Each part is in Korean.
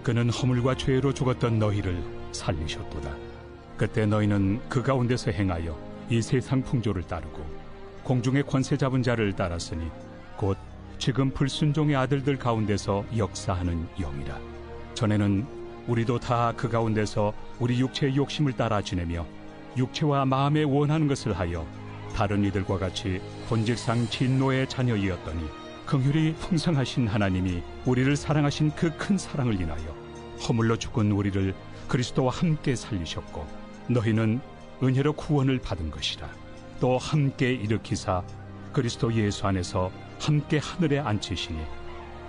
그는 허물과 죄로 죽었던 너희를 살리셨도다. 그때 너희는 그 가운데서 행하여 이 세상 풍조를 따르고 공중의 권세 잡은 자를 따랐으니 곧 지금 불순종의 아들들 가운데서 역사하는 영이라. 전에는 우리도 다 그 가운데서 우리 육체의 욕심을 따라 지내며 육체와 마음에 원하는 것을 하여 다른 이들과 같이 본질상 진노의 자녀이었더니 긍휼이 풍성하신 하나님이 우리를 사랑하신 그 큰 사랑을 인하여 허물로 죽은 우리를 그리스도와 함께 살리셨고 너희는 은혜로 구원을 받은 것이라. 또 함께 일으키사 그리스도 예수 안에서 함께 하늘에 앉히시니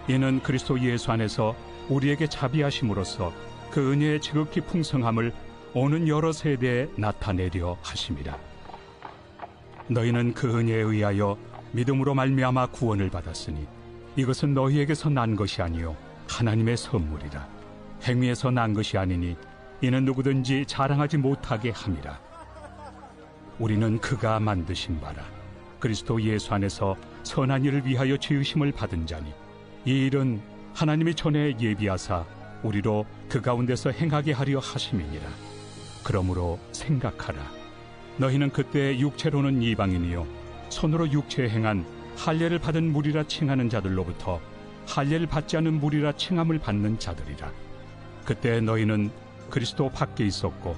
이는 그리스도 예수 안에서 우리에게 자비하심으로써 그 은혜의 지극히 풍성함을 오는 여러 세대에 나타내려 하심이라. 너희는 그 은혜에 의하여 믿음으로 말미암아 구원을 받았으니 이것은 너희에게서 난 것이 아니요 하나님의 선물이라. 행위에서 난 것이 아니니 이는 누구든지 자랑하지 못하게 함이라. 우리는 그가 만드신 바라 그리스도 예수 안에서 선한 일을 위하여 지으심을 받은 자니 이 일은 하나님이 전에 예비하사 우리로 그 가운데서 행하게 하려 하심이니라. 그러므로 생각하라. 너희는 그때 육체로는 이방인이요 손으로 육체에 행한 할례를 받은 무리라 칭하는 자들로부터 할례를 받지 않은 무리라 칭함을 받는 자들이라. 그때 너희는 그리스도 밖에 있었고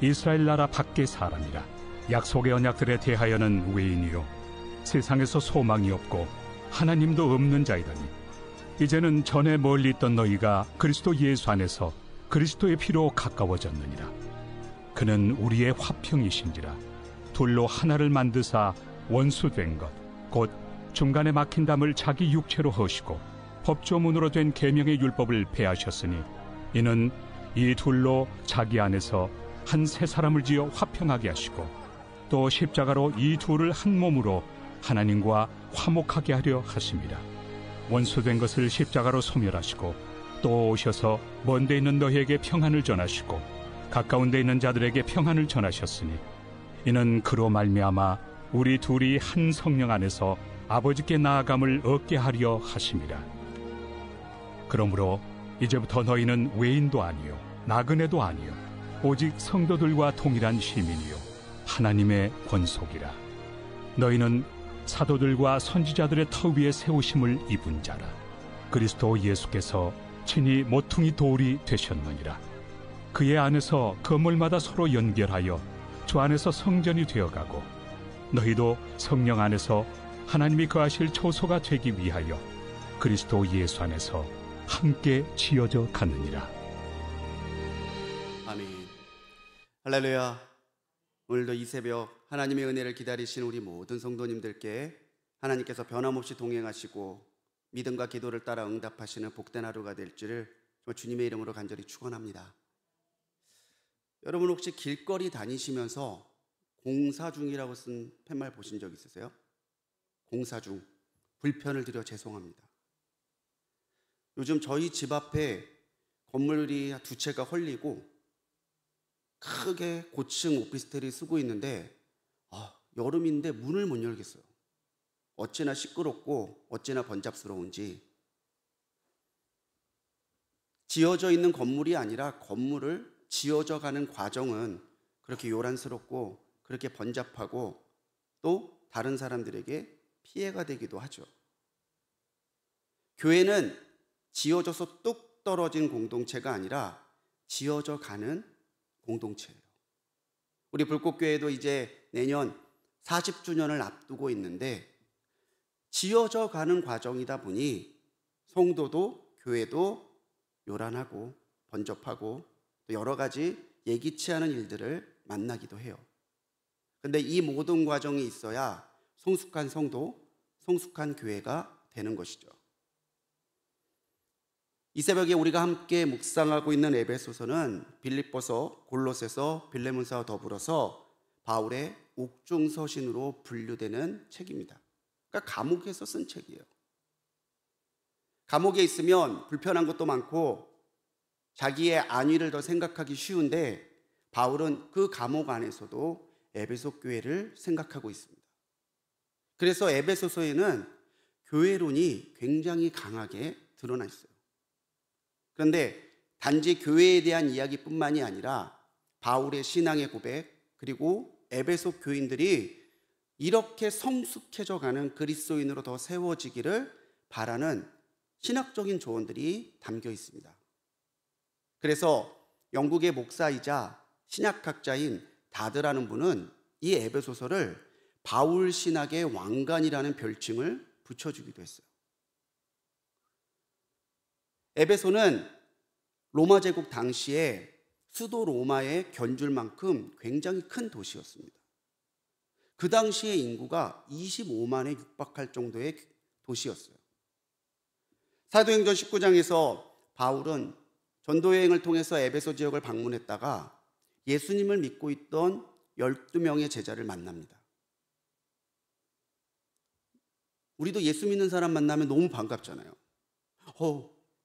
이스라엘 나라 밖의 사람이라. 약속의 언약들에 대하여는 외인이요 세상에서 소망이 없고 하나님도 없는 자이더니 이제는 전에 멀리 있던 너희가 그리스도 예수 안에서 그리스도의 피로 가까워졌느니라. 그는 우리의 화평이신지라. 둘로 하나를 만드사 원수된 것 곧 중간에 막힌 담을 자기 육체로 허시고 법조문으로 된 계명의 율법을 폐하셨으니 이는 이 둘로 자기 안에서 한 새 사람을 지어 화평하게 하시고 또 십자가로 이 둘을 한 몸으로 하나님과 화목하게 하려 하심이라. 원수된 것을 십자가로 소멸하시고 또 오셔서 먼 데 있는 너희에게 평안을 전하시고 가까운 데 있는 자들에게 평안을 전하셨으니 이는 그로 말미암아 우리 둘이 한 성령 안에서 아버지께 나아감을 얻게 하려 하심이라. 그러므로 이제부터 너희는 외인도 아니요 나그네도 아니요 오직 성도들과 동일한 시민이요 하나님의 권속이라. 너희는 사도들과 선지자들의 터 위에 세우심을 입은 자라. 그리스도 예수께서 친히 모퉁이 돌이 되셨느니라. 그의 안에서 건물마다 서로 연결하여 주 안에서 성전이 되어가고 너희도 성령 안에서 하나님이 거하실 초소가 되기 위하여 그리스도 예수 안에서 함께 지어져 가느니라. 아멘. 할렐루야. 오늘도 이 새벽 하나님의 은혜를 기다리신 우리 모든 성도님들께 하나님께서 변함없이 동행하시고 믿음과 기도를 따라 응답하시는 복된 하루가 될 줄을 주님의 이름으로 간절히 축원합니다. 여러분 혹시 길거리 다니시면서 공사 중이라고 쓴 팻말 보신 적 있으세요? 공사 중, 불편을 드려 죄송합니다. 요즘 저희 집 앞에 건물이 두 채가 헐리고 크게 고층 오피스텔이 쓰고 있는데 여름인데 문을 못 열겠어요. 어찌나 시끄럽고 어찌나 번잡스러운지. 지어져 있는 건물이 아니라 건물을 지어져 가는 과정은 그렇게 요란스럽고 그렇게 번잡하고 또 다른 사람들에게 피해가 되기도 하죠. 교회는 지어져서 뚝 떨어진 공동체가 아니라 지어져 가는 공동체예요. 우리 불꽃교회도 이제 내년 40주년을 앞두고 있는데 지어져 가는 과정이다 보니 성도도 교회도 요란하고 번잡하고 또 여러 가지 예기치 않은 일들을 만나기도 해요. 근데 이 모든 과정이 있어야 성숙한 성도, 성숙한 교회가 되는 것이죠. 이 새벽에 우리가 함께 묵상하고 있는 에베소서는 빌립보서, 골로새서, 빌레몬서와 더불어서 바울의 옥중서신으로 분류되는 책입니다. 그러니까 감옥에서 쓴 책이에요. 감옥에 있으면 불편한 것도 많고 자기의 안위를 더 생각하기 쉬운데 바울은 그 감옥 안에서도 에베소 교회를 생각하고 있습니다. 그래서 에베소서에는 교회론이 굉장히 강하게 드러나 있어요. 그런데 단지 교회에 대한 이야기뿐만이 아니라 바울의 신앙의 고백, 그리고 에베소 교인들이 이렇게 성숙해져 가는 그리스도인으로 더 세워지기를 바라는 신학적인 조언들이 담겨 있습니다. 그래서 영국의 목사이자 신약학자인 다드라는 분은 이 에베소서를 바울 신학의 왕관이라는 별칭을 붙여주기도 했어요. 에베소는 로마 제국 당시에 수도 로마에 견줄 만큼 굉장히 큰 도시였습니다. 그 당시의 인구가 25만에 육박할 정도의 도시였어요. 사도행전 19장에서 바울은 전도여행을 통해서 에베소 지역을 방문했다가 예수님을 믿고 있던 12명의 제자를 만납니다. 우리도 예수 믿는 사람 만나면 너무 반갑잖아요.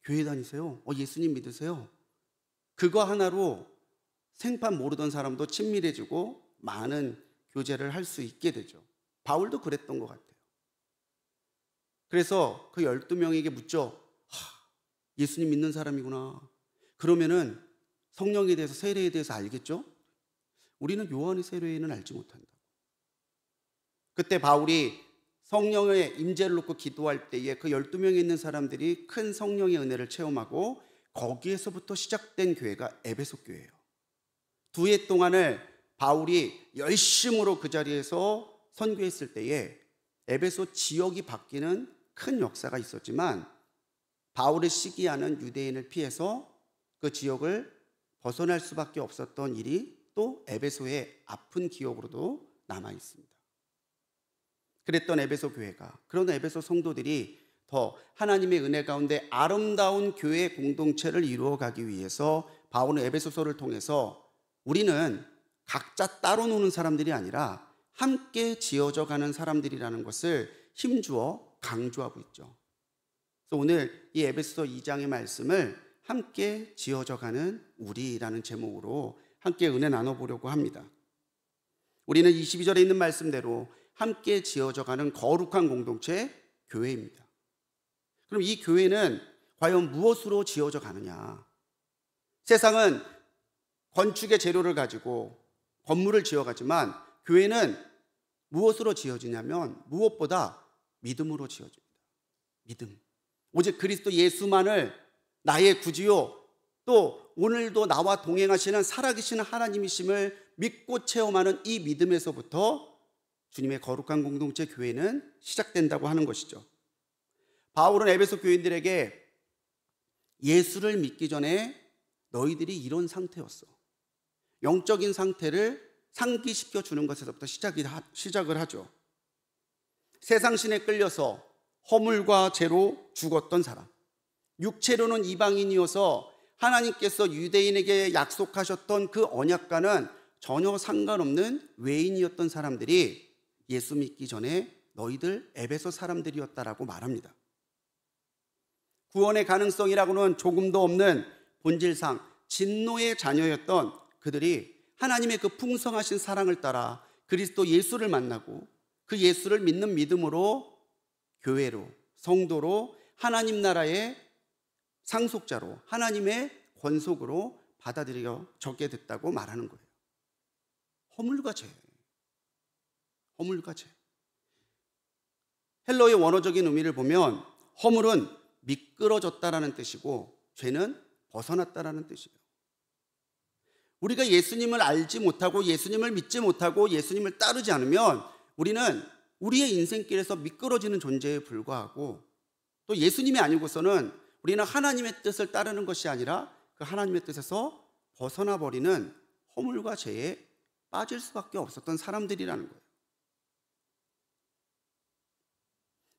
교회 다니세요? 예수님 믿으세요? 그거 하나로 생판 모르던 사람도 친밀해지고 많은 교제를 할 수 있게 되죠. 바울도 그랬던 것 같아요. 그래서 그 12명에게 묻죠. 예수님 믿는 사람이구나. 그러면은 성령에 대해서, 세례에 대해서 알겠죠? 우리는 요한의 세례에는 알지 못한다. 그때 바울이 성령의 임재를 놓고 기도할 때에 그 12명에 있는 사람들이 큰 성령의 은혜를 체험하고 거기에서부터 시작된 교회가 에베소 교회예요. 2해 동안을 바울이 열심으로 그 자리에서 선교했을 때에 에베소 지역이 바뀌는 큰 역사가 있었지만 바울의 시기하는 유대인을 피해서 그 지역을 벗어날 수밖에 없었던 일이 또 에베소의 아픈 기억으로도 남아 있습니다. 그랬던 에베소 교회가, 그런 에베소 성도들이 더 하나님의 은혜 가운데 아름다운 교회 공동체를 이루어가기 위해서 바울은 에베소서를 통해서 우리는 각자 따로 노는 사람들이 아니라 함께 지어져 가는 사람들이라는 것을 힘주어 강조하고 있죠. 그래서 오늘 이 에베소서 2장의 말씀을 함께 지어져 가는 우리라는 제목으로 함께 은혜 나눠보려고 합니다. 우리는 22절에 있는 말씀대로 함께 지어져 가는 거룩한 공동체, 교회입니다. 그럼 이 교회는 과연 무엇으로 지어져 가느냐? 세상은 건축의 재료를 가지고 건물을 지어가지만 교회는 무엇으로 지어지냐면 무엇보다 믿음으로 지어집니다. 믿음. 오직 그리스도 예수만을 나의 구주요, 또 오늘도 나와 동행하시는 살아계시는 하나님이심을 믿고 체험하는 이 믿음에서부터 주님의 거룩한 공동체 교회는 시작된다고 하는 것이죠. 바울은 에베소 교인들에게 예수를 믿기 전에 너희들이 이런 상태였어. 영적인 상태를 상기시켜 주는 것에서부터 시작을 하죠. 세상신에 끌려서 허물과 죄로 죽었던 사람, 육체로는 이방인이어서 하나님께서 유대인에게 약속하셨던 그 언약과는 전혀 상관없는 외인이었던 사람들이 예수 믿기 전에 너희들 에베소 사람들이었다라고 말합니다. 구원의 가능성이라고는 조금도 없는 본질상 진노의 자녀였던 그들이 하나님의 그 풍성하신 사랑을 따라 그리스도 예수를 만나고 그 예수를 믿는 믿음으로 교회로, 성도로, 하나님 나라의 상속자로, 하나님의 권속으로 받아들여졌게 됐다고 말하는 거예요. 허물과 죄. 허물과 죄. 헬러의 원어적인 의미를 보면 허물은 미끄러졌다라는 뜻이고 죄는 벗어났다라는 뜻이에요. 우리가 예수님을 알지 못하고 예수님을 믿지 못하고 예수님을 따르지 않으면 우리는 우리의 인생길에서 미끄러지는 존재에 불과하고 또 예수님이 아니고서는 우리는 하나님의 뜻을 따르는 것이 아니라 그 하나님의 뜻에서 벗어나 버리는 허물과 죄에 빠질 수밖에 없었던 사람들이라는 거예요.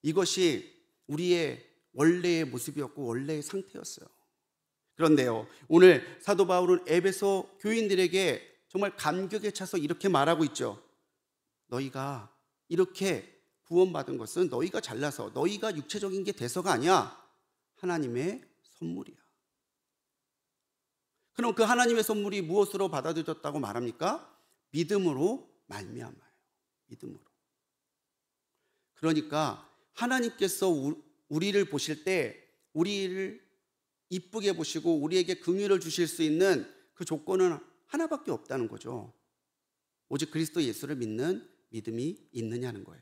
이것이 우리의 원래의 모습이었고 원래의 상태였어요. 그런데요, 오늘 사도 바울은 에베소 교인들에게 정말 감격에 차서 이렇게 말하고 있죠. 너희가 이렇게 구원받은 것은 너희가 잘나서 너희가 육체적인 게 돼서가 아니야. 하나님의 선물이야. 그럼 그 하나님의 선물이 무엇으로 받아들여졌다고 말합니까? 믿음으로 말미암아요. 믿음으로. 그러니까 하나님께서 우리를 보실 때 우리를 이쁘게 보시고 우리에게 긍휼을 주실 수 있는 그 조건은 하나밖에 없다는 거죠. 오직 그리스도 예수를 믿는 믿음이 있느냐는 거예요.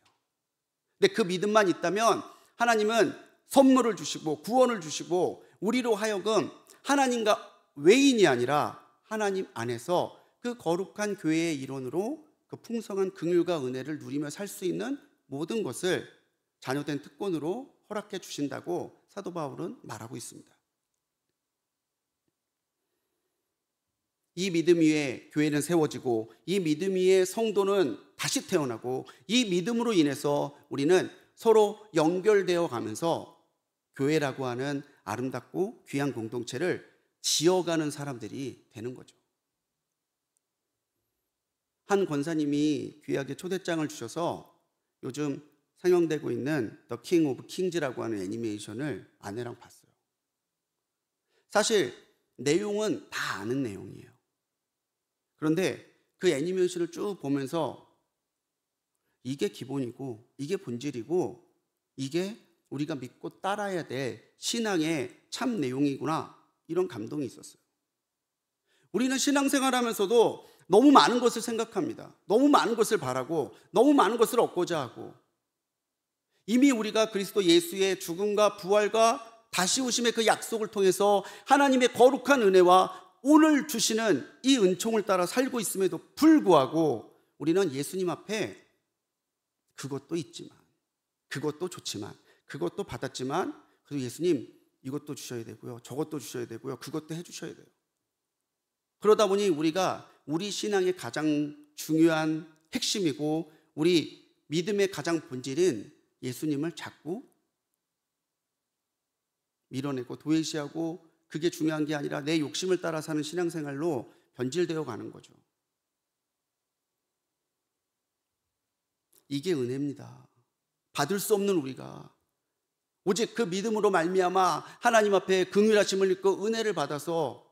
근데 그 믿음만 있다면 하나님은 선물을 주시고 구원을 주시고 우리로 하여금 하나님과 외인이 아니라 하나님 안에서 그 거룩한 교회의 일원으로 그 풍성한 긍휼과 은혜를 누리며 살 수 있는 모든 것을 자녀된 특권으로 허락해 주신다고 사도 바울은 말하고 있습니다. 이 믿음 위에 교회는 세워지고 이 믿음 위에 성도는 다시 태어나고 이 믿음으로 인해서 우리는 서로 연결되어 가면서 교회라고 하는 아름답고 귀한 공동체를 지어가는 사람들이 되는 거죠. 한 권사님이 귀하게 초대장을 주셔서 요즘 상영되고 있는 The King of Kings라고 하는 애니메이션을 아내랑 봤어요. 사실 내용은 다 아는 내용이에요. 그런데 그 애니메이션을 쭉 보면서 이게 기본이고 이게 본질이고 이게 우리가 믿고 따라야 될 신앙의 참 내용이구나, 이런 감동이 있었어요. 우리는 신앙생활하면서도 너무 많은 것을 생각합니다. 너무 많은 것을 바라고 너무 많은 것을 얻고자 하고, 이미 우리가 그리스도 예수의 죽음과 부활과 다시 오심의 그 약속을 통해서 하나님의 거룩한 은혜와 오늘 주시는 이 은총을 따라 살고 있음에도 불구하고 우리는 예수님 앞에 그것도 있지만, 그것도 좋지만, 그것도 받았지만, 그리고 예수님 이것도 주셔야 되고요, 저것도 주셔야 되고요, 그것도 해주셔야 돼요. 그러다 보니 우리가 우리 신앙의 가장 중요한 핵심이고 우리 믿음의 가장 본질인 예수님을 자꾸 밀어내고 도외시하고, 그게 중요한 게 아니라 내 욕심을 따라 사는 신앙생활로 변질되어 가는 거죠. 이게 은혜입니다. 받을 수 없는 우리가 오직 그 믿음으로 말미암아 하나님 앞에 긍휼하심을 입고 은혜를 받아서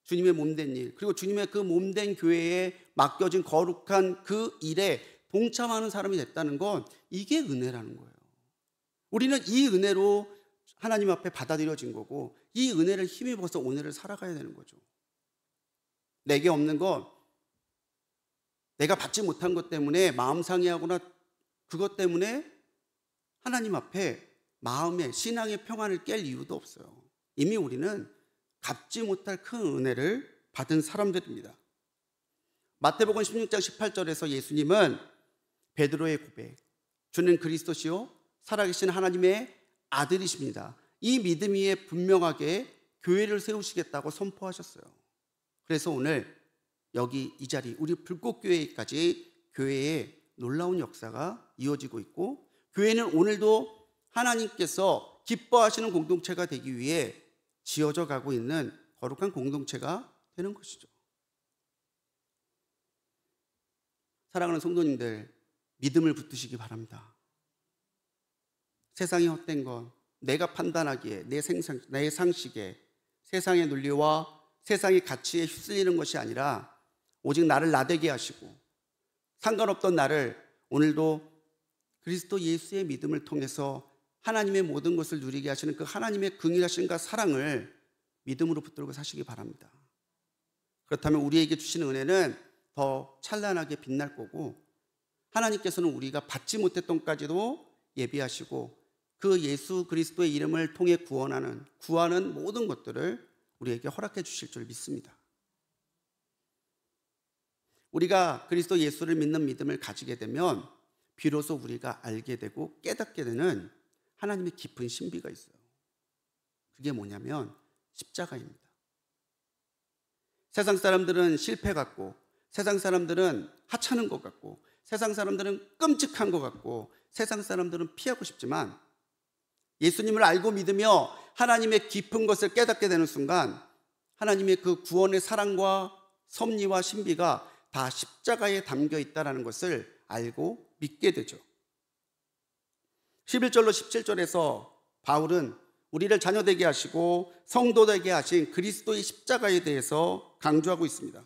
주님의 몸된 일, 그리고 주님의 그 몸된 교회에 맡겨진 거룩한 그 일에 동참하는 사람이 됐다는 건 이게 은혜라는 거예요. 우리는 이 은혜로 하나님 앞에 받아들여진 거고 이 은혜를 힘입어서 오늘을 살아가야 되는 거죠. 내게 없는 것, 내가 받지 못한 것 때문에 마음 상해하거나 그것 때문에 하나님 앞에 마음의 신앙의 평안을 깰 이유도 없어요. 이미 우리는 갚지 못할 큰 은혜를 받은 사람들입니다. 마태복음 16장 18절에서 예수님은 베드로의 고백, 주는 그리스도시요 살아계신 하나님의 아들이십니다, 이 믿음 위에 분명하게 교회를 세우시겠다고 선포하셨어요. 그래서 오늘 여기 이 자리 우리 불꽃교회까지 교회에 놀라운 역사가 이어지고 있고, 교회는 오늘도 하나님께서 기뻐하시는 공동체가 되기 위해 지어져 가고 있는 거룩한 공동체가 되는 것이죠. 사랑하는 성도님들, 믿음을 붙드시기 바랍니다. 세상이 헛된 것, 내가 판단하기에, 내 상식에, 세상의 논리와 세상의 가치에 휩쓸리는 것이 아니라 오직 나를 나되게 하시고 상관없던 나를 오늘도 그리스도 예수의 믿음을 통해서 하나님의 모든 것을 누리게 하시는 그 하나님의 긍휼하심과 사랑을 믿음으로 붙들고 사시기 바랍니다. 그렇다면 우리에게 주시는 은혜는 더 찬란하게 빛날 거고, 하나님께서는 우리가 받지 못했던 것까지도 예비하시고 그 예수 그리스도의 이름을 통해 구하는 모든 것들을 우리에게 허락해 주실 줄 믿습니다. 우리가 그리스도 예수를 믿는 믿음을 가지게 되면 비로소 우리가 알게 되고 깨닫게 되는 하나님의 깊은 신비가 있어요. 그게 뭐냐면 십자가입니다. 세상 사람들은 실패 같고, 세상 사람들은 하찮은 것 같고, 세상 사람들은 끔찍한 것 같고, 세상 사람들은 피하고 싶지만 예수님을 알고 믿으며 하나님의 깊은 것을 깨닫게 되는 순간 하나님의 그 구원의 사랑과 섭리와 신비가 다 십자가에 담겨 있다는 것을 알고 믿게 되죠. 11절로 17절에서 바울은 우리를 자녀되게 하시고 성도되게 하신 그리스도의 십자가에 대해서 강조하고 있습니다.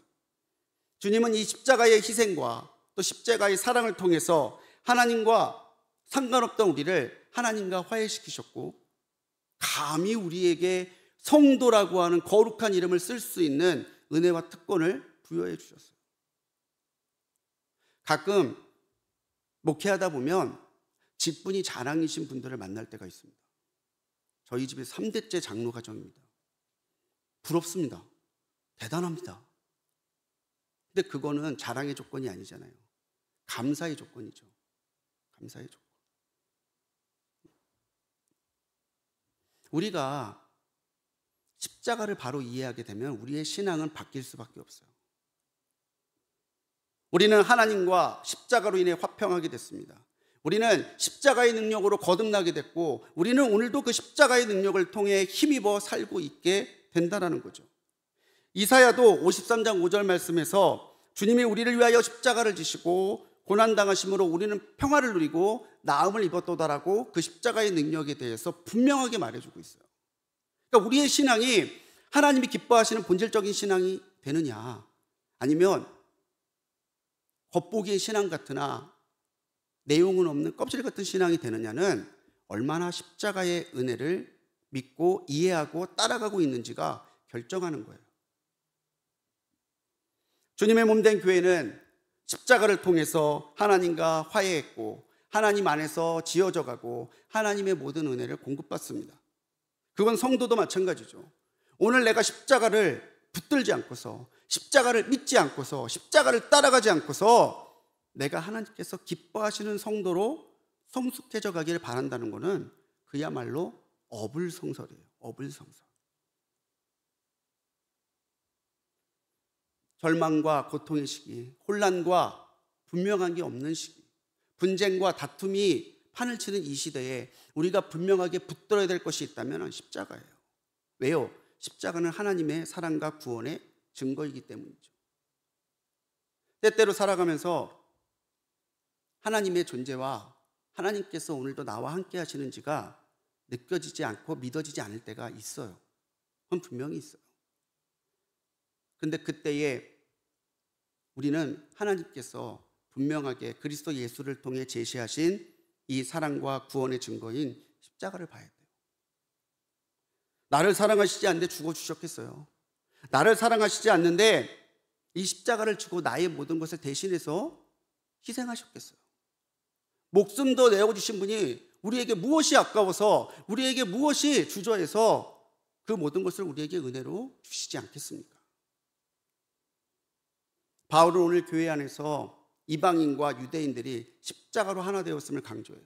주님은 이 십자가의 희생과 또 십자가의 사랑을 통해서 하나님과 상관없던 우리를 하나님과 화해시키셨고, 감히 우리에게 성도라고 하는 거룩한 이름을 쓸 수 있는 은혜와 특권을 부여해 주셨어요. 가끔 목회하다 보면 직분이 자랑이신 분들을 만날 때가 있습니다. 저희 집에 3대째 장로 가정입니다. 부럽습니다. 대단합니다. 근데 그거는 자랑의 조건이 아니잖아요. 감사의 조건이죠. 감사의 조건. 우리가 십자가를 바로 이해하게 되면 우리의 신앙은 바뀔 수밖에 없어요. 우리는 하나님과 십자가로 인해 화평하게 됐습니다. 우리는 십자가의 능력으로 거듭나게 됐고, 우리는 오늘도 그 십자가의 능력을 통해 힘입어 살고 있게 된다는 거죠. 이사야도 53장 5절 말씀에서 주님이 우리를 위하여 십자가를 지시고 고난당하심으로 우리는 평화를 누리고 나음을 입었도다라고 그 십자가의 능력에 대해서 분명하게 말해주고 있어요. 그러니까 우리의 신앙이 하나님이 기뻐하시는 본질적인 신앙이 되느냐, 아니면 겉보기의 신앙 같으나 내용은 없는 껍질 같은 신앙이 되느냐는 얼마나 십자가의 은혜를 믿고 이해하고 따라가고 있는지가 결정하는 거예요. 주님의 몸된 교회는 십자가를 통해서 하나님과 화해했고 하나님 안에서 지어져가고 하나님의 모든 은혜를 공급받습니다. 그건 성도도 마찬가지죠. 오늘 내가 십자가를 붙들지 않고서, 십자가를 믿지 않고서, 십자가를 따라가지 않고서 내가 하나님께서 기뻐하시는 성도로 성숙해져 가기를 바란다는 것은 그야말로 어불성설이에요. 어불성설. 절망과 고통의 시기, 혼란과 분명한 게 없는 시기, 분쟁과 다툼이 판을 치는 이 시대에 우리가 분명하게 붙들어야 될 것이 있다면 십자가예요. 왜요? 십자가는 하나님의 사랑과 구원의 증거이기 때문이죠. 때때로 살아가면서 하나님의 존재와 하나님께서 오늘도 나와 함께 하시는지가 느껴지지 않고 믿어지지 않을 때가 있어요. 그건 분명히 있어요. 근데 그때에 우리는 하나님께서 분명하게 그리스도 예수를 통해 제시하신 이 사랑과 구원의 증거인 십자가를 봐야 돼요. 나를 사랑하시지 않는데 죽어주셨겠어요? 나를 사랑하시지 않는데 이 십자가를 지고 나의 모든 것을 대신해서 희생하셨겠어요? 목숨도 내어주신 분이 우리에게 무엇이 아까워서, 우리에게 무엇이 주저해서 그 모든 것을 우리에게 은혜로 주시지 않겠습니까? 바울은 오늘 교회 안에서 이방인과 유대인들이 십자가로 하나 되었음을 강조해요.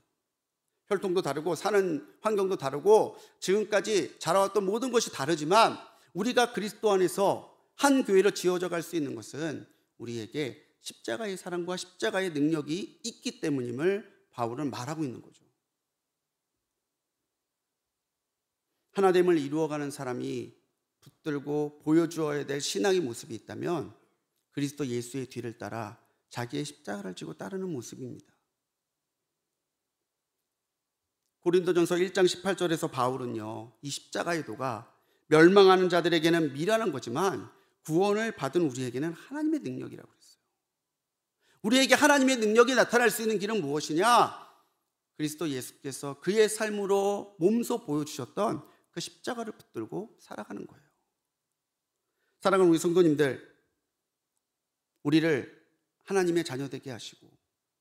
혈통도 다르고 사는 환경도 다르고 지금까지 자라왔던 모든 것이 다르지만 우리가 그리스도 안에서 한 교회로 지어져 갈 수 있는 것은 우리에게 십자가의 사랑과 십자가의 능력이 있기 때문임을 바울은 말하고 있는 거죠. 하나됨을 이루어가는 사람이 붙들고 보여주어야 될 신앙의 모습이 있다면 그리스도 예수의 뒤를 따라 자기의 십자가를 지고 따르는 모습입니다. 고린도전서 1장 18절에서 바울은요, 이 십자가의 도가 멸망하는 자들에게는 미련한 거지만 구원을 받은 우리에게는 하나님의 능력이라고 그랬어요. 우리에게 하나님의 능력이 나타날 수 있는 길은 무엇이냐? 그리스도 예수께서 그의 삶으로 몸소 보여주셨던 그 십자가를 붙들고 살아가는 거예요. 사랑하는 우리 성도님들, 우리를 하나님의 자녀 되게 하시고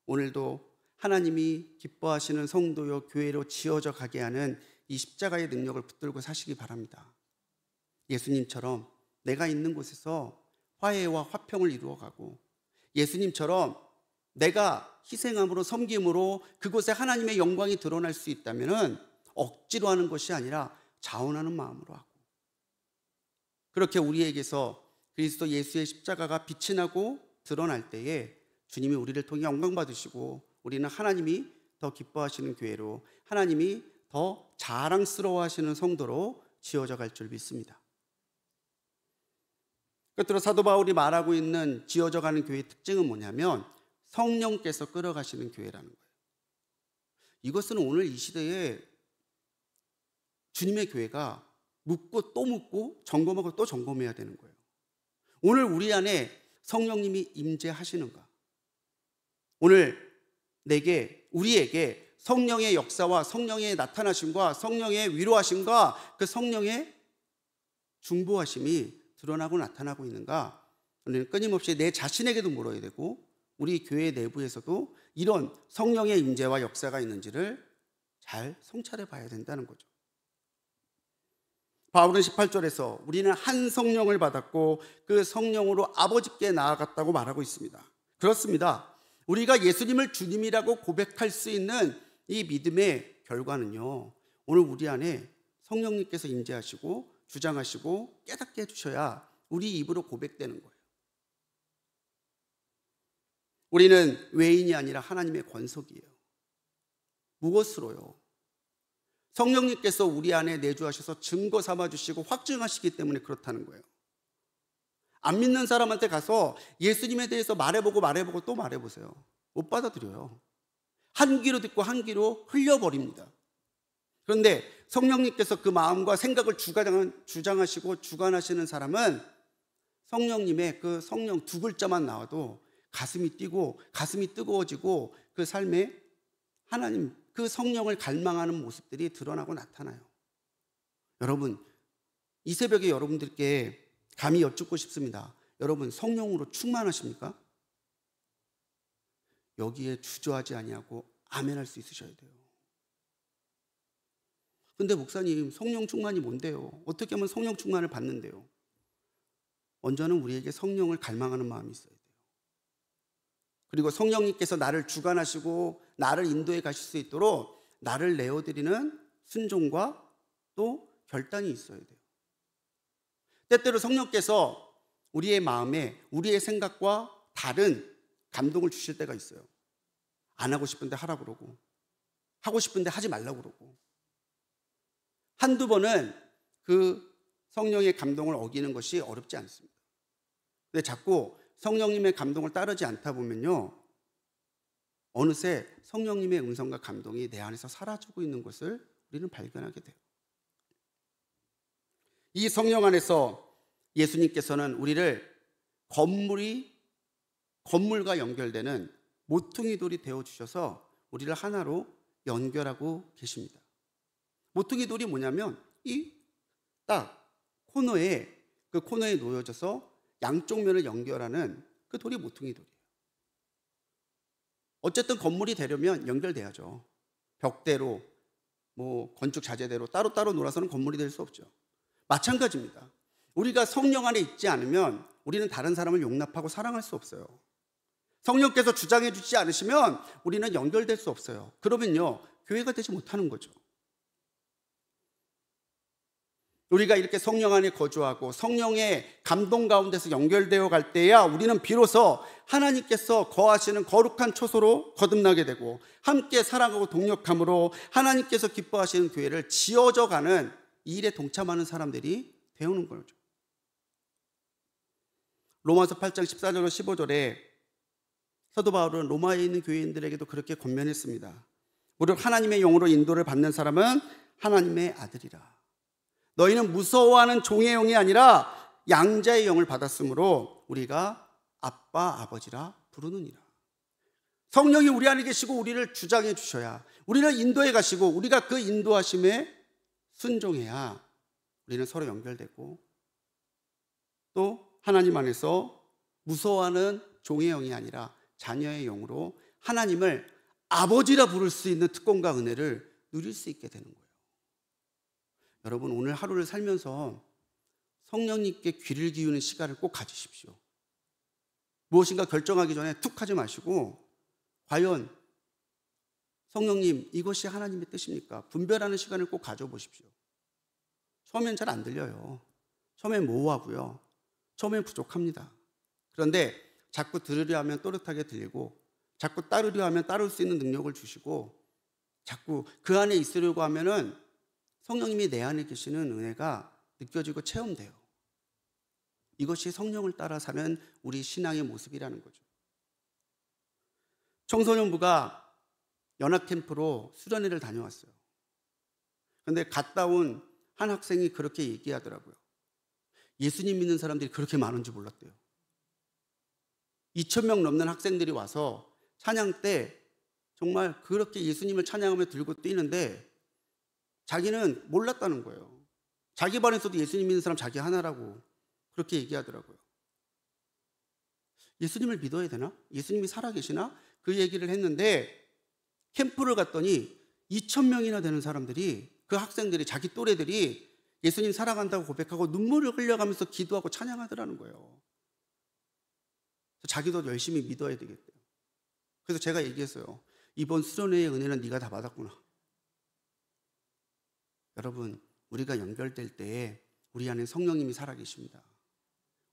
오늘도 하나님이 기뻐하시는 성도요 교회로 지어져 가게 하는 이 십자가의 능력을 붙들고 사시기 바랍니다. 예수님처럼 내가 있는 곳에서 화해와 화평을 이루어가고, 예수님처럼 내가 희생함으로 섬김으로 그곳에 하나님의 영광이 드러날 수 있다면 억지로 하는 것이 아니라 자원하는 마음으로 하고, 그렇게 우리에게서 그리스도 예수의 십자가가 빛이 나고 드러날 때에 주님이 우리를 통해 영광 받으시고 우리는 하나님이 더 기뻐하시는 교회로, 하나님이 더 자랑스러워하시는 성도로 지어져 갈 줄 믿습니다. 끝으로 사도 바울이 말하고 있는 지어져 가는 교회의 특징은 뭐냐면 성령께서 끌어가시는 교회라는 거예요. 이것은 오늘 이 시대에 주님의 교회가 묻고 또 묻고 점검하고 또 점검해야 되는 거예요. 오늘 우리 안에 성령님이 임재하시는가? 오늘 우리에게 성령의 역사와 성령의 나타나심과 성령의 위로하심과 그 성령의 중보하심이 드러나고 나타나고 있는가? 우리는 끊임없이 내 자신에게도 물어야 되고 우리 교회 내부에서도 이런 성령의 임재와 역사가 있는지를 잘 성찰해 봐야 된다는 거죠. 바울은 18절에서 우리는 한 성령을 받았고 그 성령으로 아버지께 나아갔다고 말하고 있습니다. 그렇습니다. 우리가 예수님을 주님이라고 고백할 수 있는 이 믿음의 결과는요, 오늘 우리 안에 성령님께서 임재하시고 주장하시고 깨닫게 해주셔야 우리 입으로 고백되는 거예요. 우리는 외인이 아니라 하나님의 권속이에요. 무엇으로요? 성령님께서 우리 안에 내주하셔서 증거 삼아주시고 확증하시기 때문에 그렇다는 거예요. 안 믿는 사람한테 가서 예수님에 대해서 말해보고 또 말해보세요. 못 받아들여요. 한 귀로 듣고 한 귀로 흘려버립니다. 그런데 성령님께서 그 마음과 생각을 주장하시고 주관하시는 사람은 성령님의 그 성령 두 글자만 나와도 가슴이 뛰고 가슴이 뜨거워지고 그 삶에 하나님 그 성령을 갈망하는 모습들이 드러나고 나타나요. 여러분, 이 새벽에 여러분들께 감히 여쭙고 싶습니다. 여러분, 성령으로 충만하십니까? 여기에 주저하지 아니하고 아멘할 수 있으셔야 돼요. 근데 목사님, 성령 충만이 뭔데요? 어떻게 하면 성령 충만을 받는데요? 먼저는 우리에게 성령을 갈망하는 마음이 있어야 돼요. 그리고 성령님께서 나를 주관하시고 나를 인도해 가실 수 있도록 나를 내어드리는 순종과 또 결단이 있어야 돼요. 때때로 성령께서 우리의 마음에 우리의 생각과 다른 감동을 주실 때가 있어요. 안 하고 싶은데 하라고 그러고 하고 싶은데 하지 말라고 그러고 한두 번은 그 성령의 감동을 어기는 것이 어렵지 않습니다. 근데 자꾸 성령님의 감동을 따르지 않다 보면요, 어느새 성령님의 음성과 감동이 내 안에서 사라지고 있는 것을 우리는 발견하게 돼요. 이 성령 안에서 예수님께서는 우리를 건물과 연결되는 모퉁이 돌이 되어주셔서 우리를 하나로 연결하고 계십니다. 모퉁이 돌이 뭐냐면 이 딱 코너에 놓여져서 양쪽 면을 연결하는 그 돌이 모퉁이 돌이에요. 어쨌든 건물이 되려면 연결돼야죠. 벽대로 건축 자재대로 따로따로 놀아서는 건물이 될 수 없죠. 마찬가지입니다. 우리가 성령 안에 있지 않으면 우리는 다른 사람을 용납하고 사랑할 수 없어요. 성령께서 주장해 주지 않으시면 우리는 연결될 수 없어요. 그러면요, 교회가 되지 못하는 거죠. 우리가 이렇게 성령 안에 거주하고 성령의 감동 가운데서 연결되어 갈 때야 우리는 비로소 하나님께서 거하시는 거룩한 초소로 거듭나게 되고 함께 사랑하고 동력함으로 하나님께서 기뻐하시는 교회를 지어져가는 이 일에 동참하는 사람들이 되오는 거죠. 로마서 8장 14절로 15절에 사도 바울은 로마에 있는 교회인들에게도 그렇게 권면했습니다. 무릇 하나님의 영으로 인도를 받는 사람은 하나님의 아들이라. 너희는 무서워하는 종의 영이 아니라 양자의 영을 받았으므로 우리가 아빠 아버지라 부르느니라. 성령이 우리 안에 계시고 우리를 주장해 주셔야, 우리를 인도해 가시고 우리가 그 인도하심에 순종해야 우리는 서로 연결되고 또 하나님 안에서 무서워하는 종의 영이 아니라 자녀의 영으로 하나님을 아버지라 부를 수 있는 특권과 은혜를 누릴 수 있게 되는 거예요. 여러분, 오늘 하루를 살면서 성령님께 귀를 기우는 시간을 꼭 가지십시오. 무엇인가 결정하기 전에 툭 하지 마시고 과연 성령님 이것이 하나님의 뜻입니까? 분별하는 시간을 꼭 가져보십시오. 처음엔 잘 안 들려요. 처음엔 모호하고요. 처음엔 부족합니다. 그런데 자꾸 들으려 하면 또렷하게 들리고 자꾸 따르려 하면 따를 수 있는 능력을 주시고 자꾸 그 안에 있으려고 하면은 성령님이 내 안에 계시는 은혜가 느껴지고 체험돼요. 이것이 성령을 따라 사는 우리 신앙의 모습이라는 거죠. 청소년부가 연합캠프로 수련회를 다녀왔어요. 그런데 갔다 온 한 학생이 그렇게 얘기하더라고요. 예수님 믿는 사람들이 그렇게 많은 줄 몰랐대요. 2,000명 넘는 학생들이 와서 찬양 때 정말 그렇게 예수님을 찬양하며 들고 뛰는데 자기는 몰랐다는 거예요. 자기 반에서도 예수님 믿는 사람 자기 하나라고 그렇게 얘기하더라고요. 예수님을 믿어야 되나? 예수님이 살아계시나? 그 얘기를 했는데 캠프를 갔더니 2,000명이나 되는 사람들이, 그 학생들이, 자기 또래들이 예수님 살아간다고 고백하고 눈물을 흘려가면서 기도하고 찬양하더라는 거예요. 자기도 열심히 믿어야 되겠대요. 그래서 제가 얘기했어요. 이번 수련회의 은혜는 네가 다 받았구나. 여러분, 우리가 연결될 때 우리 안에 성령님이 살아계십니다.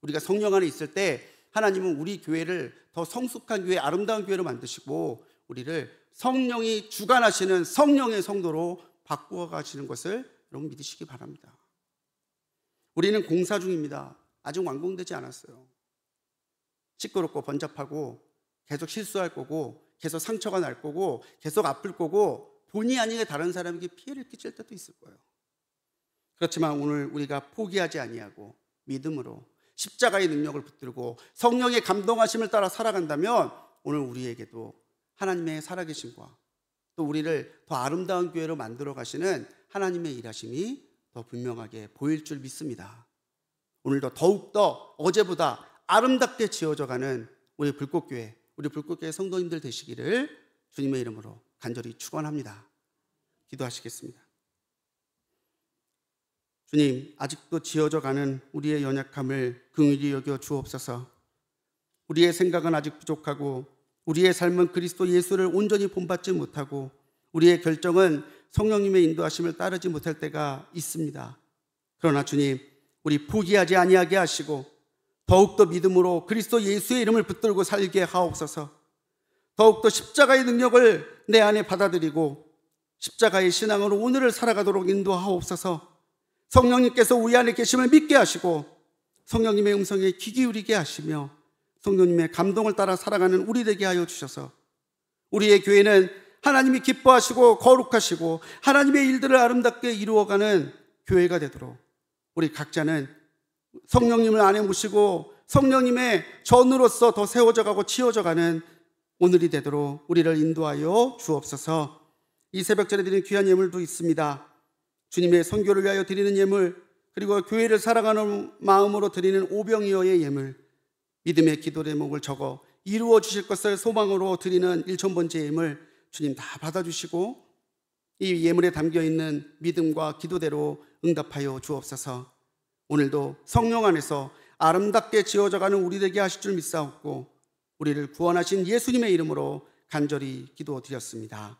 우리가 성령 안에 있을 때 하나님은 우리 교회를 더 성숙한 교회, 아름다운 교회로 만드시고 우리를 성령이 주관하시는 성령의 성도로 바꾸어 가시는 것을 여러분 믿으시기 바랍니다. 우리는 공사 중입니다. 아직 완공되지 않았어요. 시끄럽고 번잡하고 계속 실수할 거고 계속 상처가 날 거고 계속 아플 거고 본의 아니게 다른 사람에게 피해를 끼칠 때도 있을 거예요. 그렇지만 오늘 우리가 포기하지 아니하고 믿음으로 십자가의 능력을 붙들고 성령의 감동하심을 따라 살아간다면 오늘 우리에게도 하나님의 살아계심과 또 우리를 더 아름다운 교회로 만들어 가시는 하나님의 일하심이 더 분명하게 보일 줄 믿습니다. 오늘도 더욱더 어제보다 아름답게 지어져가는 우리 불꽃교회, 우리 불꽃교회 성도님들 되시기를 주님의 이름으로 간절히 축원합니다. 기도하시겠습니다. 주님, 아직도 지어져가는 우리의 연약함을 긍휼히 여겨 주옵소서. 우리의 생각은 아직 부족하고 우리의 삶은 그리스도 예수를 온전히 본받지 못하고 우리의 결정은 성령님의 인도하심을 따르지 못할 때가 있습니다. 그러나 주님, 우리 포기하지 아니하게 하시고 더욱더 믿음으로 그리스도 예수의 이름을 붙들고 살게 하옵소서. 더욱더 십자가의 능력을 내 안에 받아들이고 십자가의 신앙으로 오늘을 살아가도록 인도하옵소서. 성령님께서 우리 안에 계심을 믿게 하시고 성령님의 음성에 귀 기울이게 하시며 성령님의 감동을 따라 살아가는 우리 되게 하여 주셔서 우리의 교회는 하나님이 기뻐하시고 거룩하시고 하나님의 일들을 아름답게 이루어가는 교회가 되도록 우리 각자는 성령님을 안에 모시고 성령님의 전으로서 더 세워져가고 치워져가는 오늘이 되도록 우리를 인도하여 주옵소서. 이 새벽전에 드리는 귀한 예물도 있습니다. 주님의 선교를 위하여 드리는 예물, 그리고 교회를 사랑하는 마음으로 드리는 오병이어의 예물, 믿음의 기도 제목을 적어 이루어 주실 것을 소망으로 드리는 1,000번째 예물 주님 다 받아주시고 이 예물에 담겨있는 믿음과 기도대로 응답하여 주옵소서. 오늘도 성령 안에서 아름답게 지어져가는 우리 되게 하실 줄 믿사옵고 우리를 구원하신 예수님의 이름으로 간절히 기도드렸습니다.